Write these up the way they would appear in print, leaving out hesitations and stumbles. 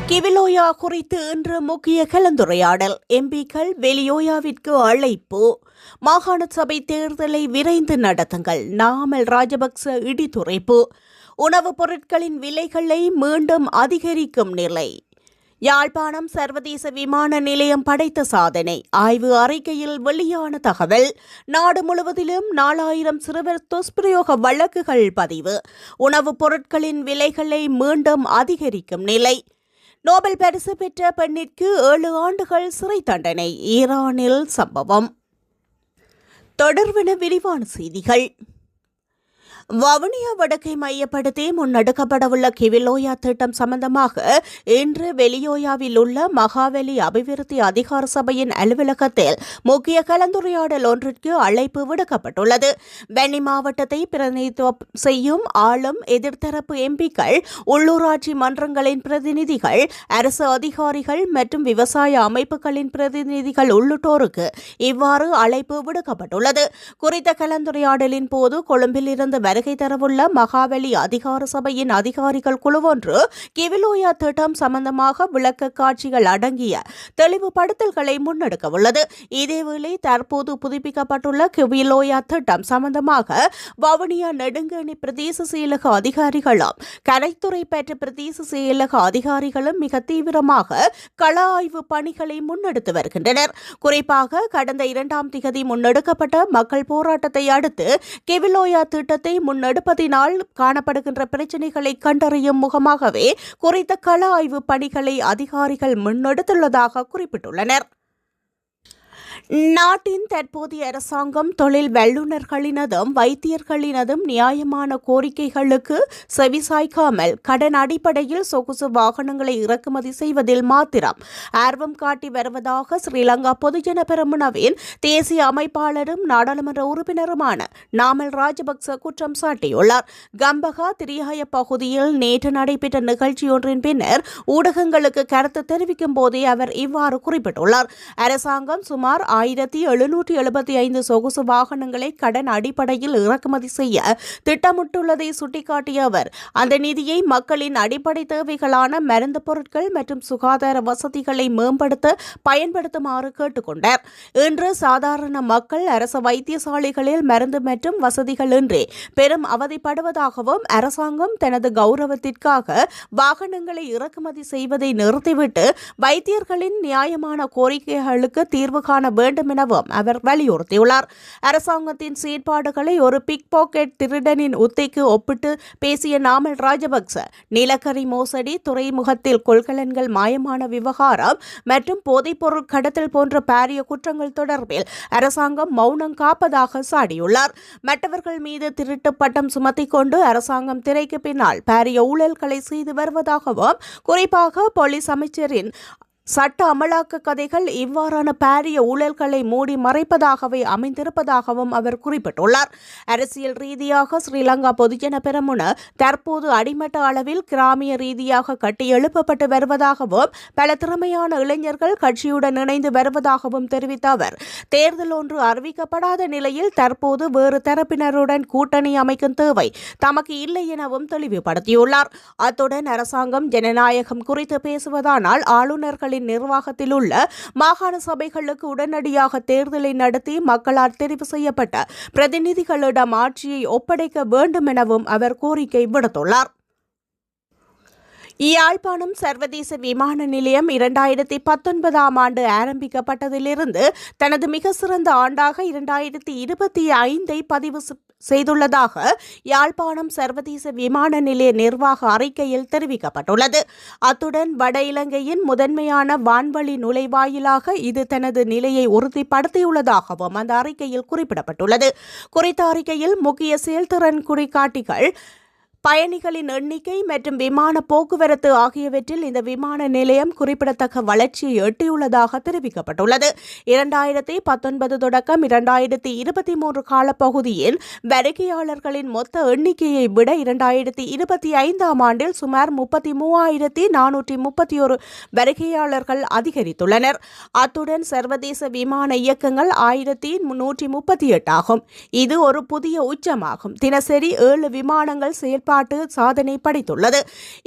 கிவிலோயா குறித்து இன்று முக்கிய கலந்துரையாடல். எம்பிக்கள் வெளியோயாவிற்கு அழைப்பு. மாகாண சபை தேர்தலை விரைந்து நடத்துங்கள். நாமல் ராஜபக்ச இடித்துரைப்பு. உணவுப் பொருட்களின் விலைகளை மீண்டும் அதிகரிக்கும் நிலை. யாழ்ப்பாணம் சர்வதேச விமான நிலையம் படைத்த சாதனை. ஆய்வு அறிக்கையில் வெளியான தகவல். நாடு முழுவதிலும் 4000 சிறுவர் துஷ்பிரயோக வழக்குகள் பதிவு. உணவுப் பொருட்களின் விலைகளை மீண்டும் அதிகரிக்கும் நிலை. நோபல் பரிசு பெற்ற பெண்ணிற்கு 7 ஆண்டுகள் சிறை தண்டனை. ஈரானில் சம்பவம். தொடர்வென விரிவான செய்திகள். வவுனியா வடக்கை மையப்படுத்தி முன்னெடுக்கப்படவுள்ள கிவிலோயா திட்டம் சம்பந்தமாக இன்று வெளியோயாவில் உள்ள மகாவலி அபிவிருத்தி அதிகார சபையின் அலுவலகத்தில் முக்கிய கலந்துரையாடல் ஒன்றிற்கு அழைப்பு விடுக்கப்பட்டுள்ளது. வெண்ணி மாவட்டத்தை பிரதிநிதித்துவம் செய்யும் ஆளும் எதிர்த்தரப்பு எம்பிக்கள், உள்ளூராட்சி மன்றங்களின் பிரதிநிதிகள், அரசு அதிகாரிகள் மற்றும் விவசாய அமைப்புகளின் பிரதிநிதிகள் உள்ளிட்டோருக்கு இவ்வாறு அழைப்பு விடுக்கப்பட்டுள்ளது. குறித்த கலந்துரையாடலின் போது கொழும்பில் இருந்து வருகை தரவுள்ள மகாவலி அதிகார சபையின் அதிகாரிகள் குழு ஒன்று கிவிலோயா திட்டம் சம்பந்தமாக விளக்க காட்சிகள் அடங்கிய தெளிவுபடுத்தல்களை முன்னெடுக்க உள்ளது. இதேவேளை தற்போது புதுப்பிக்கப்பட்டுள்ள கிவிலோயா திட்டம் சம்பந்தமாக வவுனியா நெடுங்கணி பிரதேச செயலக அதிகாரிகளும் கரைத்துறை பெற்ற பிரதேச செயலக அதிகாரிகளும் மிக தீவிரமாக கள ஆய்வு பணிகளை முன்னெடுத்து வருகின்றனர். குறிப்பாக கடந்த 2ஆம் திகதி முன்னெடுக்கப்பட்ட மக்கள் போராட்டத்தை அடுத்து கிவிலோயா திட்டத்தை முன்னெடுப்பதினால் காணப்படுகின்ற பிரச்சினைகளை கண்டறியும் முகமாகவே குறித்த கள ஆய்வு பணிகளை அதிகாரிகள் முன்னெடுத்துள்ளதாக குறிப்பிட்டுள்ளனர். நாட்டின் தற்போதைய அரசாங்கம் தொழில் வல்லுநர்களினதும் வைத்தியர்களினதும் நியாயமான கோரிக்கைகளுக்கு செவிசாய்க்காமல் கடன் அடிப்படையில் சொகுசு வாகனங்களை இறக்குமதி செய்வதில் மாத்திரம் ஆர்வம் காட்டி வருவதாக ஸ்ரீலங்கா பொதுஜன பெரமுனவின் தேசிய அமைப்பாளரும் நாடாளுமன்ற உறுப்பினருமான நாமல் ராஜபக்ச குற்றம் சாட்டியுள்ளார். கம்பகா திரியாய பகுதியில் நேற்று நடைபெற்ற நிகழ்ச்சியொன்றின் பின்னர் ஊடகங்களுக்கு கருத்து தெரிவிக்கும் போதே அவர் இவ்வாறு குறிப்பிட்டுள்ளார். அரசாங்கம் சுமார் 1775 சொகுசு வாகனங்களை கடன் அடிப்படையில் இறக்குமதி செய்ய திட்டமிட்டுள்ளதை சுட்டிக்காட்டிய அவர், அந்த நிதியை மக்களின் அடிப்படை தேவைகளான மருந்து பொருட்கள் மற்றும் சுகாதார வசதிகளை மேம்படுத்த பயன்படுத்துமாறு கேட்டுக்கொண்டார். இன்று சாதாரண மக்கள் அரசு வைத்தியசாலைகளில் மருந்து மற்றும் வசதிகளின்றி பெரும் அவதிப்படுவதாகவும், அரசாங்கம் தனது கௌரவத்திற்காக வாகனங்களை இறக்குமதி செய்வதை நிறுத்திவிட்டு வைத்தியர்களின் நியாயமான கோரிக்கைகளுக்கு தீர்வு காண வேண்டும் எனவும் அவர் வலியுறுத்தியுள்ளார். அரசாங்கத்தின் செயற்பாடுகளை ஒரு பிக் பாக்கெட் திருடனின் உத்திக்கு ஒப்பிட்டு பேசிய நாமல் ராஜபக்ச, நிலக்கரி மோசடி, துறைமுகத்தில் கொள்கலன்கள் மாயமான விவகாரம் மற்றும் போதைப்பொருள் கடத்தல் போன்ற பாரிய குற்றங்கள் தொடர்பில் அரசாங்கம் மௌனம் காப்பதாக சாடியுள்ளார். மற்றவர்கள் மீது திருட்டு பட்டம் சுமத்திக் கொண்டு அரசாங்கம் திரைக்கு பின்னால் பாரிய ஊழல்களை செய்து வருவதாகவும், குறிப்பாக போலீஸ் அமைச்சரின் சட்ட அமலாக்க கதைகள் இவ்வாறான பாரிய ஊழல்களை மூடி மறைப்பதாகவே அமைந்திருப்பதாகவும் அவர் குறிப்பிட்டுள்ளார். அரசியல் ரீதியாக ஸ்ரீலங்கா பொதுஜன பெரமுன தற்போது அடிமட்ட அளவில் கிராமிய ரீதியாக கட்டியெழுப்பப்பட்டு வருவதாகவும், பல திறமையான இளைஞர்கள் கட்சியுடன் இணைந்து வருவதாகவும் தெரிவித்த அவர், தேர்தல் ஒன்று அறிவிக்கப்படாத நிலையில் தற்போது வேறு தரப்பினருடன் கூட்டணி அமைக்கும் தேவை தமக்கு இல்லை எனவும் தெளிவுபடுத்தியுள்ளார். அத்துடன் அரசாங்கம் ஜனநாயகம் குறித்து பேசுவதானால் ஆளுநர்கள் நிர்வாகத்தில் உள்ள மாகாண சபைகளுக்கு உடனடியாக தேர்தலை நடத்தி மக்களால் தெரிவு செய்யப்பட்ட பிரதிநிதிகளிடம் ஆட்சியை ஒப்படைக்க வேண்டும் எனவும் அவர் கோரிக்கை விடுத்துள்ளார். யாழ்ப்பாணம் சர்வதேச விமான நிலையம் 2019ஆம் ஆண்டு ஆரம்பிக்கப்பட்டதிலிருந்து தனது மிக சிறந்த ஆண்டாக 2025ஐ பதிவு செய்துள்ளதாக யாழ்ப்பாணம் சர்வதேச விமான நிலைய நிர்வாக அறிக்கையில் தெரிவிக்கப்பட்டுள்ளது. அத்துடன் வட இலங்கையின் முதன்மையான வான்வழி நுழைவாயிலாக இது தனது நிலையை உறுதிப்படுத்தியுள்ளதாகவும் அந்த அறிக்கையில் குறிப்பிடப்பட்டுள்ளது. குறித்த அறிக்கையில் முக்கிய செயல்திறன் குறிகாட்டிகள், பயணிகளின் எண்ணிக்கை மற்றும் விமான போக்குவரத்து ஆகியவற்றில் இந்த விமான நிலையம் குறிப்பிடத்தக்க வளர்ச்சியை எட்டியுள்ளதாக தெரிவிக்கப்பட்டுள்ளது. 2019 தொடக்கம் 2023 காலப்பகுதியில் வருகையாளர்களின் மொத்த எண்ணிக்கையை விட 2025ஆம் ஆண்டில் சுமார் 33,431 வருகையாளர்கள் அதிகரித்துள்ளனர். அத்துடன் சர்வதேச விமான இயக்கங்கள் 1,138 ஆகும். இது ஒரு புதிய உச்சமாகும். தினசரி 7 விமானங்கள் செயல்பாடு விளையாட்டு சாதனை படைத்துள்ளது.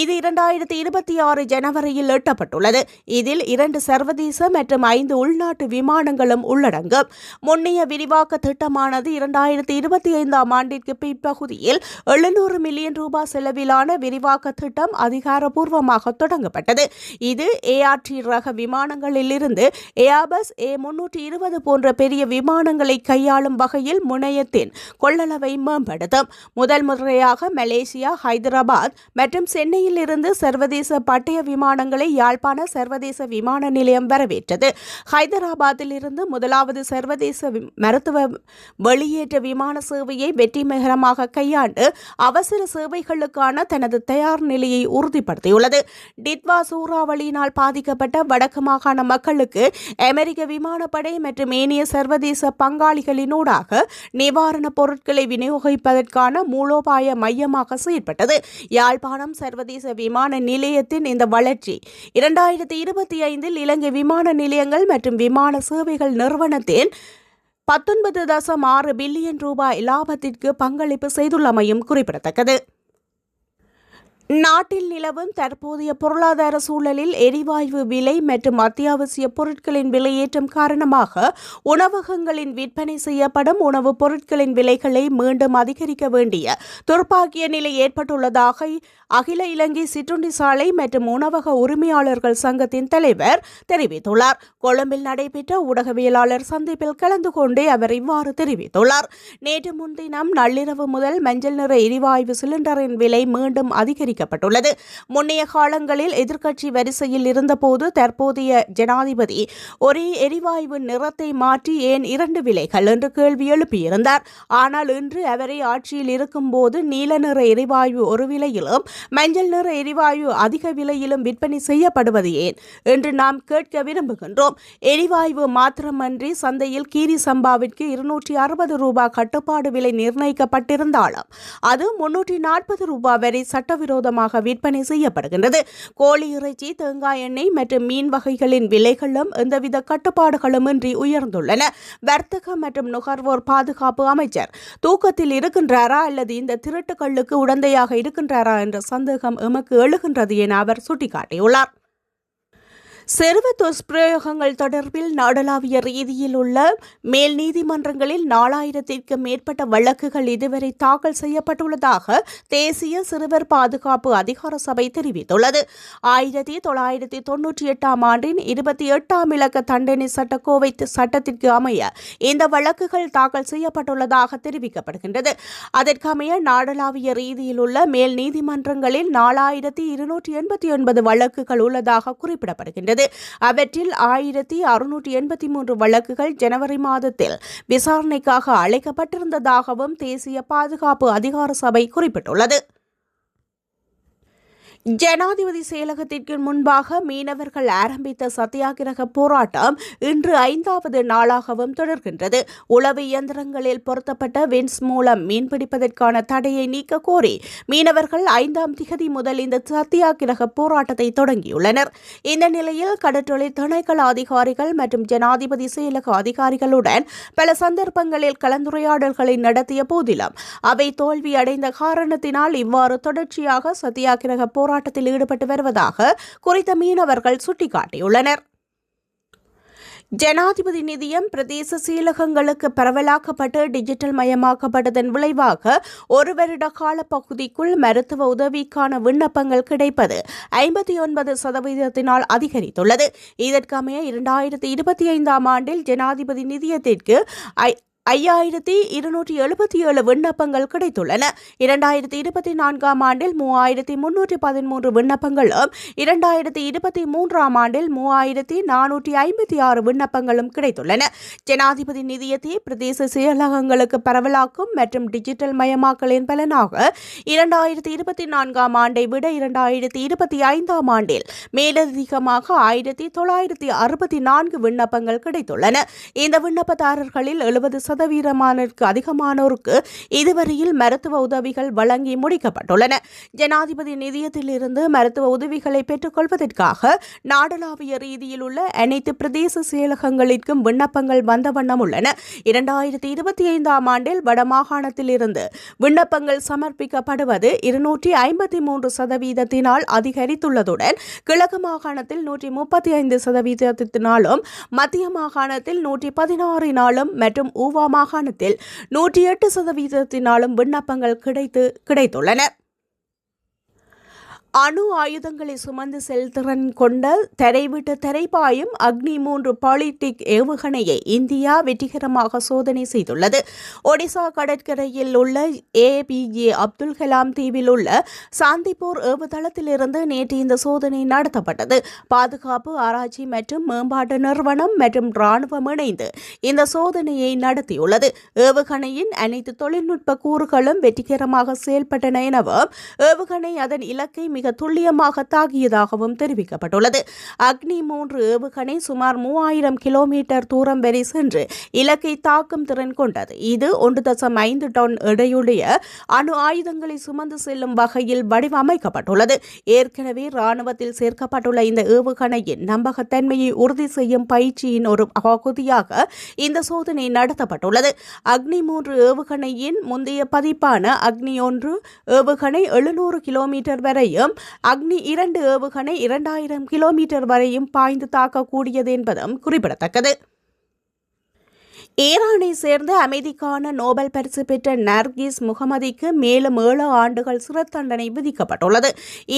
இது 2026 ஜனவரியில் எட்டப்பட்டுள்ளது. இதில் 2 சர்வதேச மற்றும் 5 உள்நாட்டு விமானங்களும் உள்ளடங்கும். முன்னைய விரிவாக்க திட்டமானது 2025 ஆண்டிற்கு பிற்பகுதியில் 700 மில்லியன் ரூபாய் செலவிலான விரிவாக்க திட்டம் அதிகாரப்பூர்வமாக தொடங்கப்பட்டது. இது ஏஆர்டி ரக விமானங்களில் இருந்து ஏர்பஸ் A320 போன்ற பெரிய விமானங்களை கையாளும் வகையில் முனையத்தின் கொள்ளளவை மேம்படுத்தும். முதல் முறையாக மலேசியா, ஹைதராபாத் மற்றும் சென்னையில் இருந்து சர்வதேச பட்டய விமானங்களை யாழ்ப்பாண சர்வதேச விமான நிலையம் வரவேற்றது. ஹைதராபாத்தில் இருந்து முதலாவது சர்வதேச மருத்துவ வெளியேற்ற விமான சேவையை வெற்றிகரமாக கையாண்டு அவசர சேவைகளுக்கான தனது தயார் நிலையை உறுதிப்படுத்தியுள்ளது. டிட்வா சூறாவளியினால் பாதிக்கப்பட்ட வடக்கு மாகாண மக்களுக்கு அமெரிக்க விமானப்படை மற்றும் ஏனைய சர்வதேச பங்காளிகளினூடாக நிவாரணப் பொருட்களை விநியோகிப்பதற்கான மூலோபாய மையமாக செயல்பட்டது. யாழ்ப்பாணம் சர்வதேச விமான நிலையத்தின் இந்த வளர்ச்சி 2025 இலங்கை விமான நிலையங்கள் மற்றும் விமான சேவைகள் நிறுவனத்தின் 19.6 பில்லியன் ரூபாய் லாபத்திற்கு பங்களிப்பு செய்துள்ளமையும் குறிப்பிடத்தக்கது. நாட்டில் நிலவும் தற்போதைய பொருளாதார சூழலில் எரிவாயு விலை மற்றும் அத்தியாவசிய பொருட்களின் விலையேற்றம் காரணமாக உணவகங்களின் விற்பனை செய்யப்படும் உணவுப் பொருட்களின் விலைகளை மீண்டும் அதிகரிக்க வேண்டிய துர்ப்பாக்கிய நிலை ஏற்பட்டுள்ளதாக அகில இலங்கை சிற்றுண்டி சாலை மற்றும் உணவக உரிமையாளர்கள் சங்கத்தின் தலைவர் தெரிவித்துள்ளார். கொழும்பில் நடைபெற்ற ஊடகவியலாளர் சந்திப்பில் கலந்து கொண்டே அவர் இவ்வாறு தெரிவித்துள்ளார். நேற்று முன்தினம் நள்ளிரவு முதல் மஞ்சள் நிற எரிவாயு சிலிண்டரின் விலை மீண்டும் அதிகரிக்கப்பட்டுள்ளது. முன்னைய காலங்களில் எதிர்க்கட்சி வரிசையில் இருந்தபோது தற்போதைய ஜனாதிபதி ஒரே எரிவாயு நிறத்தை மாற்றி ஏன் 2 விலைகள் என்று கேள்வி எழுப்பியிருந்தார். ஆனால் இன்று அவரை ஆட்சியில் இருக்கும்போது நீல நிற எரிவாயு ஒரு விலையிலும் மஞ்சள் நிற எரிவாயு அதிக விலையிலும் விற்பனை செய்யப்படுவது ஏன் என்று நாம் கேட்க விரும்புகின்றோம். எரிவாயு மாத்திரமன்றி சந்தையில் கீரி சம்பாவிற்கு 260 ரூபாய் கட்டுப்பாடு விலை நிர்ணயிக்கப்பட்டிருந்தாலும் அது 340 ரூபாய் வரை சட்டவிரோதமாக விற்பனை செய்யப்படுகின்றது. கோழி இறைச்சி, தேங்காய் எண்ணெய் மற்றும் மீன் வகைகளின் விலைகளும் எந்தவித கட்டுப்பாடுகளும் இன்றி உயர்ந்துள்ளன. வர்த்தக மற்றும் நுகர்வோர் பாதுகாப்பு அமைச்சர் தூக்கத்தில் இருக்கின்றாரா அல்லது இந்த திருட்டுகளுக்கு உடந்தையாக இருக்கின்றாரா என்ற சந்தேகம் எமக்கு எழுகின்றது என அவர் சுட்டிக்காட்டியுள்ளார். சிறுவ துஷ்பிரயோகங்கள் தொடர்பில் நாடளாவிய ரீதியில் உள்ள மேல் நீதிமன்றங்களில் 4000க்கும் மேற்பட்ட வழக்குகள் இதுவரை தாக்கல் செய்யப்பட்டுள்ளதாக தேசிய சிறுவர் பாதுகாப்பு அதிகார சபை தெரிவித்துள்ளது. 1998 ஆண்டின் 28ஆம் இலக்க தண்டனை சட்டக்கோவை சட்டத்திற்கு அமைய இந்த வழக்குகள் தாக்கல் செய்யப்பட்டுள்ளதாக தெரிவிக்கப்படுகின்றது. அதற்கமைய நாடளாவிய ரீதியில் உள்ள மேல் நீதிமன்றங்களில் 4289 வழக்குகள் உள்ளதாக குறிப்பிடப்படுகின்றது. அவற்றில் 1683 வழக்குகள் ஜனவரி மாதத்தில் விசாரணைக்காக அழைக்கப்பட்டிருந்ததாகவும் தேசிய பாதுகாப்பு அதிகார சபை குறிப்பிட்டுள்ளது. ஜனாதிபதி செயலகத்திற்கு முன்பாக மீனவர்கள் ஆரம்பித்த சத்தியாகிரக போராட்டம் இன்று 5வது நாளாகவும் தொடர்கின்றது. உளவு இயந்திரங்களில் பொருத்தப்பட்ட வென்ஸ் மூலம் மீன்பிடிப்பதற்கான தடையை நீக்க கோரி மீனவர்கள் 5ஆம் திகதி முதல் இந்த சத்தியாகிரக போராட்டத்தை தொடங்கியுள்ளனர். இந்த நிலையில் கடற்றொழில் திணைக்கள அதிகாரிகள் மற்றும் ஜனாதிபதி செயலக அதிகாரிகளுடன் பல சந்தர்ப்பங்களில் கலந்துரையாடல்களை நடத்திய போதிலும் அவை தோல்வியடைந்த காரணத்தினால் இவ்வாறு தொடர்ச்சியாக சத்தியாகிரக போராட்டத்தில் ஈடுபட்டு வருவதாக குறித்த மீனவர்கள் சுட்டிக்காட்டியுள்ளனர். ஜனாதிபதி நிதியம் பிரதேச செயலகங்களுக்கு பரவலாக்கப்பட்டு டிஜிட்டல் மயமாக்கப்பட்டதன் விளைவாக 1 வருட கால பகுதிக்குள் மருத்துவ உதவிக்கான விண்ணப்பங்கள் கிடைப்பது 59% அதிகரித்துள்ளது. இதற்கமைய 2025 ஆண்டில் ஜனாதிபதி நிதியத்திற்கு 5277 விண்ணப்பங்கள் கிடைத்துள்ளன. 2024 ஆண்டில் 3313 விண்ணப்பங்களும் 2023 ஆண்டில் 3456 விண்ணப்பங்களும் கிடைத்துள்ளன. ஜனாதிபதி நிதியத்தை பிரதேச செயலகங்களுக்கு பரவலாக்கும் மற்றும் டிஜிட்டல் மயமாக்கலின் பலனாக 2024 ஆண்டை விட 2025 ஆண்டில் மேலதிகமாக 1964 விண்ணப்பங்கள் கிடைத்துள்ளன. இந்த விண்ணப்பதாரர்களில் 70% 50% அதிகமானோருக்கு இதுவரையில் மருத்துவ உதவிகள் வழங்கி முடிக்கப்பட்டுள்ளன. ஜனாதிபதி நிதியத்திலிருந்து மருத்துவ உதவிகளை பெற்றுக் கொள்வதற்காக நாடளாவிய ரீதியில் உள்ள அனைத்து பிரதேச செயலகங்களிற்கும் விண்ணப்பங்கள் வந்த வண்ணம் உள்ளன. 2025ஆம் ஆண்டில் வடமாகாணத்தில் இருந்து விண்ணப்பங்கள் சமர்ப்பிக்கப்படுவது 253% அதிகரித்துள்ளதுடன் கிழக்கு மாகாணத்தில் 135%, மத்திய மாகாணத்தில் 116 மற்றும் மாகாணத்தில் 108% விண்ணப்பங்கள் கிடைத்துள்ளன. அணு ஆயுதங்களை சுமந்து செல்திறன் கொண்ட தரைவிட்டு தரைப்பாயும் அக்னி 3 பாலிஸ்டிக் ஏவுகணையை இந்தியா வெற்றிகரமாக சோதனை செய்துள்ளது. ஒடிசா கடற்கரையில் உள்ள ஏபிஜே அப்துல் கலாம் தீவில் உள்ள சாந்திப்பூர் ஏவுதளத்திலிருந்து நேற்று இந்த சோதனை நடத்தப்பட்டது. பாதுகாப்பு ஆராய்ச்சி மற்றும் மேம்பாட்டு நிறுவனம் மற்றும் ராணுவம் இணைந்து இந்த சோதனையை நடத்தியுள்ளது. ஏவுகணையின் அனைத்து தொழில்நுட்ப கூறுகளும் வெற்றிகரமாக செயல்பட்டன எனவும் ஏவுகணை அதன் இலக்கை மிக துல்லியமாக தாக்கியதாகவும் தெரிவிக்கப்பட்டுள்ளது. அக்னி 3 ஏவுகணை சுமார் 3000 கிலோமீட்டர் தூரம் வரை சென்று இலக்கை தாக்கும் திறன் கொண்டது. இது 1.5 டன் எடையுடைய அணு ஆயுதங்களை சுமந்து செல்லும் வகையில் வடிவமைக்கப்பட்டுள்ளது. ஏற்கனவே ராணுவத்தில் சேர்க்கப்பட்டுள்ள இந்த ஏவுகணையின் நம்பகத்தன்மையை உறுதி செய்யும் பயிற்சியின் ஒரு பகுதியாக இந்த சோதனை நடத்தப்பட்டுள்ளது. அக்னி 3 ஏவுகணையின் முந்தைய பதிப்பான அக்னி 1 ஏவுகணை 700 கிலோமீட்டர் வரையும் அக்னி 2 ஏவுகணை 2000 கிலோமீட்டர் வரையும் பாய்ந்து தாக்கக்கூடியது என்பதும் குறிப்பிடத்தக்கது. ஈரானை சேர்ந்த அமைதிக்கான நோபல் பரிசு பெற்ற நர்கிஸ் முகமதிக்கு மேலும் 7 ஆண்டுகள் சிறை தண்டனை விதிக்கப்பட்டுள்ளது.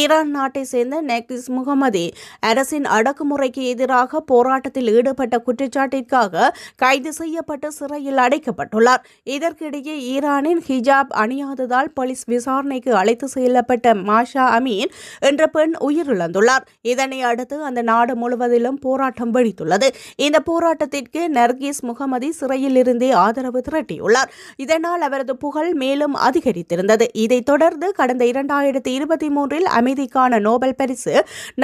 ஈரான் நாட்டை சேர்ந்த நர்கிஸ் முகமதி அரசின் அடக்குமுறைக்கு எதிராக போராட்டத்தில் ஈடுபட்ட குற்றச்சாட்டிற்காக கைது செய்யப்பட்டு சிறையில் அடைக்கப்பட்டுள்ளார். இதற்கிடையே ஈரானின் ஹிஜாப் அணியாததால் போலீஸ் விசாரணைக்கு அழைத்து செல்லப்பட்ட மாஷா அமீன் என்ற பெண் உயிரிழந்துள்ளார். இதனை அடுத்து அந்த நாடு முழுவதிலும் போராட்டம் வெடித்துள்ளது. இந்த போராட்டத்திற்கு நர்கிஸ் முகமதி சிறையில் இருந்தே ஆதரவு திரட்டியுள்ளார். இதனால் அவரது புகழ் மேலும் அதிகரித்திருந்தது. இதைத் தொடர்ந்து கடந்த 2023இல் அமைதிக்கான நோபல் பரிசு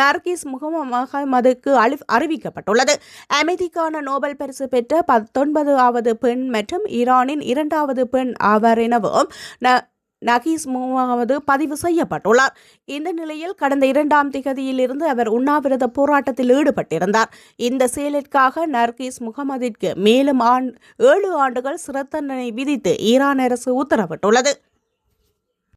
நர்கிஸ் முகமதுக்கு அறிவிக்கப்பட்டுள்ளது. அமைதிக்கான நோபல் பரிசு பெற்ற 19வது பெண் மற்றும் ஈரானின் 2வது பெண் ஆவார் எனவும் நர்கிஸ் முகமது பதிவு செய்யப்பட்டுள்ளார். இந்த நிலையில் கடந்த 2ஆம் திகதியிலிருந்து அவர் உண்ணாவிரத போராட்டத்தில் ஈடுபட்டிருந்தார். இந்த செயலிற்காக நர்கிஸ் முகமதிற்கு மேலும் 7 ஆண்டுகள் சிறை தண்டனை விதித்து ஈரான் அரசு உத்தரவிட்டுள்ளது.